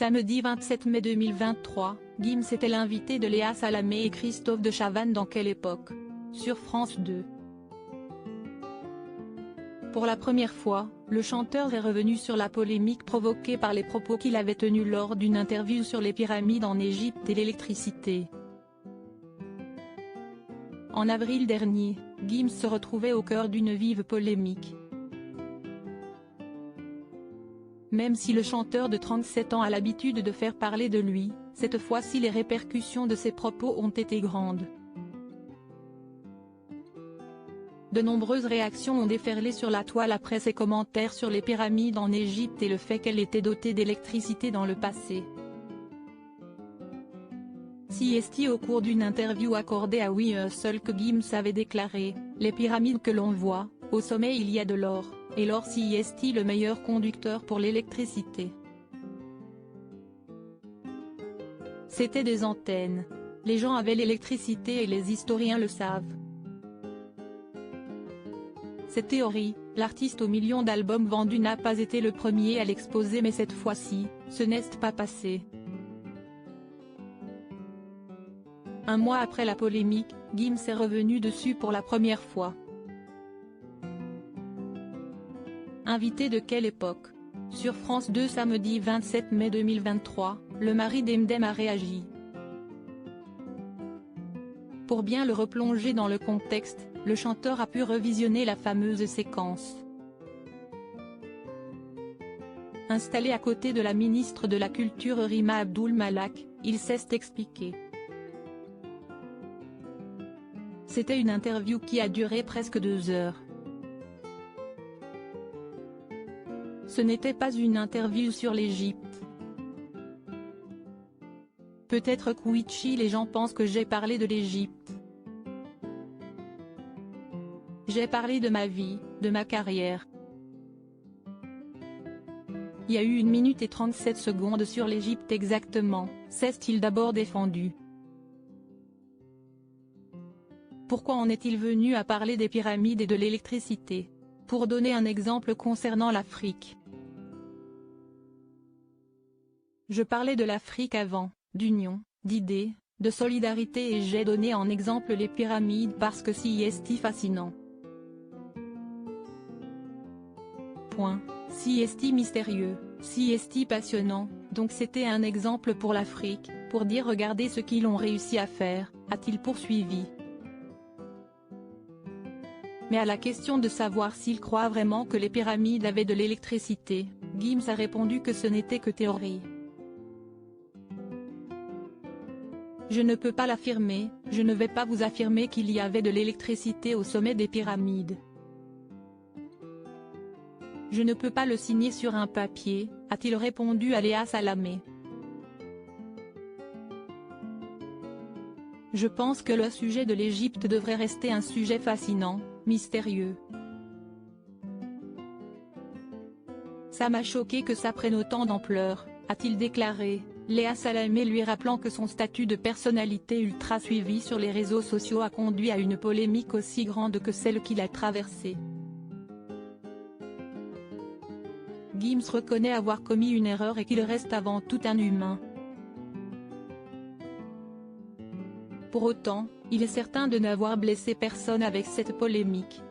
Samedi 27 mai 2023, Gims était l'invité de Léa Salamé et Christophe de Chavannes dans Quelle époque, sur France 2. Pour la première fois, le chanteur est revenu sur la polémique provoquée par les propos qu'il avait tenus lors d'une interview sur les pyramides en Égypte et l'électricité. En avril dernier, Gims se retrouvait au cœur d'une vive polémique. Même si le chanteur de 37 ans a l'habitude de faire parler de lui, cette fois-ci les répercussions de ses propos ont été grandes. De nombreuses réactions ont déferlé sur la toile après ses commentaires sur les pyramides en Égypte et le fait qu'elle était dotée d'électricité dans le passé. CST au cours d'une interview accordée à We Hustle que Gims avait déclaré « Les pyramides que l'on voit, au sommet il y a de l'or, et l'or CST le meilleur conducteur pour l'électricité. C'était des antennes. Les gens avaient l'électricité et les historiens le savent. Cette théorie, l'artiste aux millions d'albums vendus n'a pas été le premier à l'exposer mais cette fois-ci, ce n'est pas passé. » Un mois après la polémique, Gims est revenu dessus pour la première fois. Invité de Quelle époque, sur France 2 samedi 27 mai 2023, le mari d'Eminem a réagi. Pour bien le replonger dans le contexte, le chanteur a pu revisionner la fameuse séquence. Installé à côté de la ministre de la Culture Rima Abdul Malak, il s'est expliqué. C'était une interview qui a duré presque 2 heures. Ce n'était pas une interview sur l'Égypte. Peut-être qu'Ouichi les gens pensent que j'ai parlé de l'Égypte. J'ai parlé de ma vie, de ma carrière. Il y a eu 1 minute et 37 secondes sur l'Égypte exactement, s'est-il d'abord défendu. Pourquoi en est-il venu à parler des pyramides et de l'électricité? Pour donner un exemple concernant l'Afrique. Je parlais de l'Afrique avant, d'union, d'idées, de solidarité et j'ai donné en exemple les pyramides parce que c'est fascinant. Point. C'est mystérieux, c'est passionnant, donc c'était un exemple pour l'Afrique, pour dire regardez ce qu'ils ont réussi à faire, a-t-il poursuivi. Mais à la question de savoir s'il croit vraiment que les pyramides avaient de l'électricité, Gims a répondu que ce n'était que théorie. Je ne peux pas l'affirmer, je ne vais pas vous affirmer qu'il y avait de l'électricité au sommet des pyramides. Je ne peux pas le signer sur un papier, a-t-il répondu à Léa Salamé. Je pense que le sujet de l'Égypte devrait rester un sujet fascinant, mystérieux. Ça m'a choqué que ça prenne autant d'ampleur, a-t-il déclaré, Léa Salamé lui rappelant que son statut de personnalité ultra suivie sur les réseaux sociaux a conduit à une polémique aussi grande que celle qu'il a traversée. Gims reconnaît avoir commis une erreur et qu'il reste avant tout un humain. Pour autant, il est certain de n'avoir blessé personne avec cette polémique.